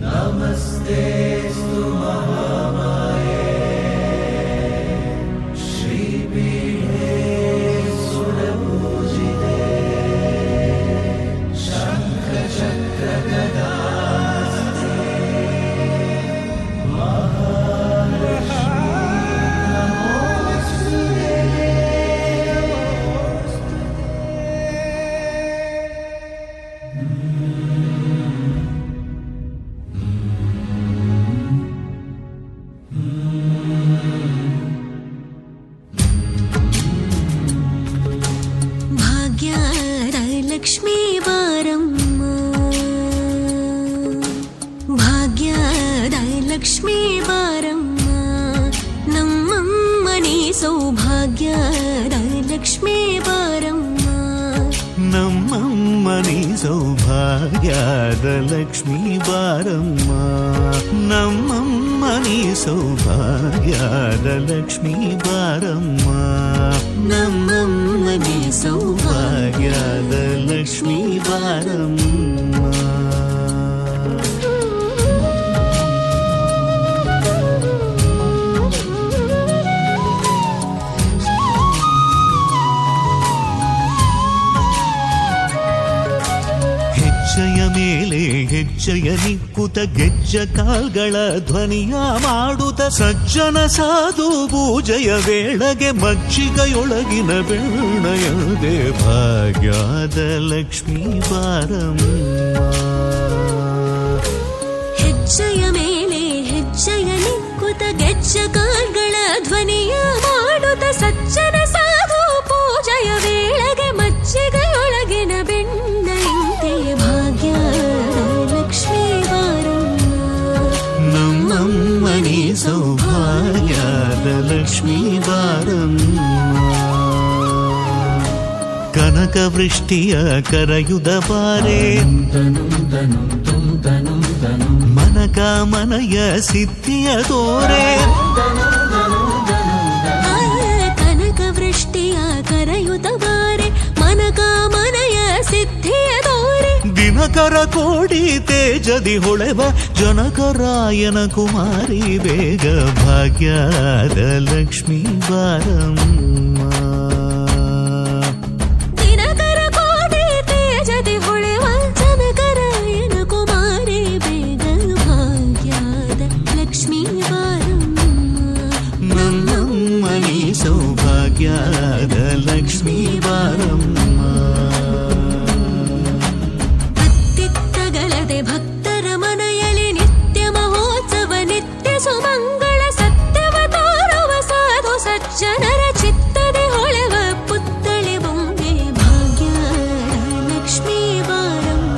नमस्तेऽस्तु महामाये श्रीपीठे सुरपूजिते शङ्खचक्रगदास्ते महालक्ष्मी नमोऽस्तुते। ಭಾಗ್ಯದ ಲಕ್ಷ್ಮೀ ಬಾರಮ್ಮ, ಭಾಗ್ಯದ ಲಕ್ಷ್ಮೀ ಬಾರಮ್ಮ, ನಮ್ಮಮ್ಮನಿ ಸೌಭಾಗ್ಯದ ಲಕ್ಷ್ಮೀ ಬಾರಮ್ಮ, ನಮ್ಮಮ್ಮನಿ ಸೌಭಾಗ್ಯದ ಲಕ್ಷ್ಮೀ ಬಾರಮ್ಮ, ನಮ್ಮಮ್ಮನಿ ಸೌಭಾಗ್ಯದ ಲಕ್ಷ್ಮೀ ಬಾರಮ್ಮ, ನಮ್ಮಮ್ಮನಿ ಸೌಭಾಗ್ಯದ ಲಕ್ಷ್ಮೀ ಬಾರಮ್ಮ. ಹೆಜ್ಜೆಯ ಮೇಲೆ ಹೆಜ್ಜೆಯ ನಿಕ್ಕುತ ಗೆಜ್ಜ ಕಾಲ್ಗಳ ಧ್ವನಿಯ ಮಾಡುತ್ತ ಸಜ್ಜನ ಸಾಧು ಪೂಜೆಯ ವೇಳೆಗೆ ಮಜ್ಜಿಗೆಯೊಳಗಿನ ಬೆಣ್ಣೆಯದೆ ಭಾಗ್ಯದ ಲಕ್ಷ್ಮೀ ಬಾರಮ್ಮ. ಹೆಜ್ಜೆಯ ಮೇಲೆ ಹೆಜ್ಜೆಯ ನಿಕ್ಕುತ ಗೆಜ್ಜ ಕಾಲ್ಗಳ ಧ್ವನಿಯ ಮಾಡುತ್ತ ಸಜ್ಜನ ಸಾಧು ಪೂಜೆಯ ವೇಳೆಗೆ ಮಜ್ಜಿಗೆಯೊಳಗಿನ ಬೆಣ್ಣೆಯಂತೆ ಭಾಗ್ಯದ ಲಕ್ಷ್ಮೀ ಬಾರಮ್ಮ, ನಮ್ಮಮ್ಮನಿ ಸೌಭಾಗ್ಯದ ಲಕ್ಷ್ಮೀ ಬಾರಮ್ಮ. ಕನಕ ವೃಷ್ಟಿಯ ಕರೆಯುದ ಬಾರೆ ಮನಕ ಮನಯ ಸಿದ್ಧಿಯ ತೋರೆ, ಕನಕ ವೃಷ್ಟಿಯ ಕರೆಯುತ್ತ ಬಾರೆ ಮನಕ ಮನಯ ಸಿದ್ಧಿಯ ತೋರೆ, ದಿನಕರ ಕೋಡಿ ತೇಜದಿ ಹೊಳೆವ ಜನಕರಾಯನ ಕುಮಾರಿ ಬೇಗ ಭಾಗ್ಯದ ಲಕ್ಷ್ಮೀ ಬಾರಮ್ಮ. ದಿನಕರ ಕೋಟಿ ತೇಜದಿ ಹೊಳೆವ ಜನಕರಾಯನ ಕುಮಾರಿ ಬೇಗ ಭಾಗ್ಯದ ಲಕ್ಷ್ಮೀ ಬಾರಮ್ಮ, ನಮ್ಮಮ್ಮನಿ ಸೌಭಾಗ್ಯದ ಲಕ್ಷ್ಮೀ ಬಾರಮ್ಮ. ಅತ್ತಿತ್ತಗಲದೆ ಭಕ್ತರ ಮನೆಯಲ್ಲಿ ನಿತ್ಯ ಮಹೋತ್ಸವ ನಿತ್ಯ ಸುಮಂಗಳ ಸತ್ಯವ ತೋರುವ ಸಾಧು ಸಜ್ಜನರ ಚಿತ್ತದೆ ಹೊಳೆವ ಪುತ್ಥಳಿ ಬೊಂಬೆ ಭಾಗ್ಯದ ಲಕ್ಷ್ಮೀ ಬಾರಮ್ಮ.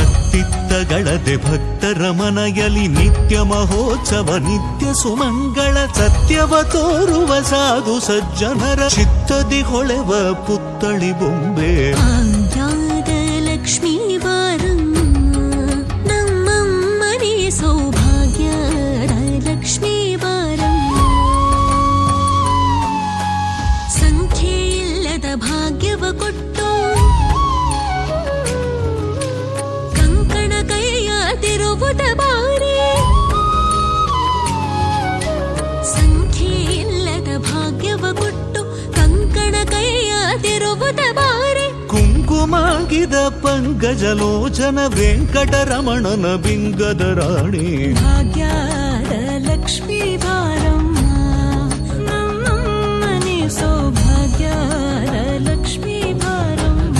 ಅತ್ತಿತ್ತಗಳದೆ ಭಕ್ತರ ಮನೆಯಲ್ಲಿ ನಿತ್ಯ ಮಹೋತ್ಸವ ನಿತ್ಯ ಸುಮಂಗಳ ಸತ್ಯವ ತೋರುವ ಸಾಧು ಸಜ್ಜನರ ಚಿತ್ತದಿ ಹೊಳೆವ ಪುತ್ಥಳಿ ಬೊಂಬೆ ಭಾಗ್ಯದ ಲಕ್ಷ್ಮೀ ಬಾರಮ್ಮ, ನಮ್ಮಮ್ಮನಿ ಸೌಭಾಗ್ಯದ ಲಕ್ಷ್ಮೀ ಬಾರಮ್ಮ. ಸಂಖ್ಯೆ ಇಲ್ಲದ ಭಾಗ್ಯವ ಕೊಟ್ಟು ಕಂಕಣ ಕೈಯ ತಿರುವುದ ಬಾರಿ, ಸಂಖ್ಯೆ ಇಲ್ಲದ ಭಾಗ್ಯವ ಕೊಟ್ಟು ಕಂಕಣ ಕೈಯ ತಿರುವುದ ಬಾರಿ, ಕುಂಕುಮಾಗಿದ ಪಂಕಜಲೋಚನ ವೆಂಕಟರಮಣನ ಬಿಂಗದ ರಾಣಿ ಭಾಗ್ಯದ ಲಕ್ಷ್ಮೀ ಬಾರಮ್ಮ, ನಮ್ಮಮ್ಮನಿ ಸೌಭಾಗ್ಯದ ಲಕ್ಷ್ಮೀ ಬಾರಮ್ಮ.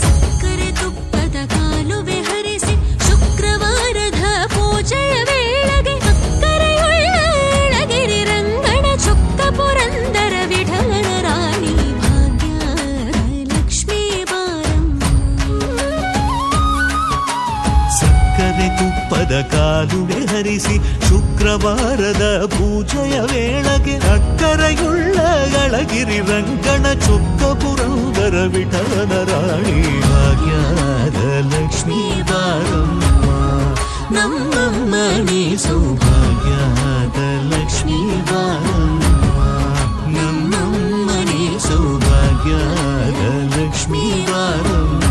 ಸಕ್ಕರೆ ತುಪ್ಪದ ಕಾಲುವೆ ಹರಿಸಿ ಶುಕ್ರವಾರದ ಪೂಜೆಯ ವೇಳೆಗೆ ಅಕ್ಕರೆಯುಳ್ಳ ಏಳಗಿರಿ ರಂಗಣ ಚೊಕ್ಕ ಪುರಂದರ ವಿಠಲನ ರಾಣಿ ಭಾಗ್ಯದ ಲಕ್ಷ್ಮೀ ಬಾರಮ್ಮ. ಸಕ್ಕರೆ ತುಪ್ಪದ ಕಾಲುವೆ ಹರಿಸಿ ಶುಕ್ರವಾರದ ಪೂಜೆಯ ವೇಳೆಗೆ ಅಕ್ಕರೆಯುಳ್ಳ ಅಳಗಿರಿ ರಂಗಣ ಚೊಕ್ಕ ಪುರಂದರ ವಿಠಲನ ರಾಣಿ ಭಾಗ್ಯದ ಲಕ್ಷ್ಮೀ ಬಾರಮ್ಮ, ನಮ್ಮಮ್ಮನಿ ಸೌಭಾಗ್ಯದ ಲಕ್ಷ್ಮೀ ಬಾರಮ್ಮ, ನಮ್ಮಮ್ಮನಿ ಸೌಭಾಗ್ಯದ ಲಕ್ಷ್ಮೀ ಬಾರಮ್ಮ.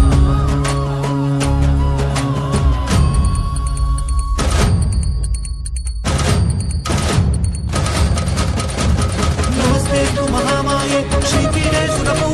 ಶ್ರೀಪೀಠೇಶ್ವರ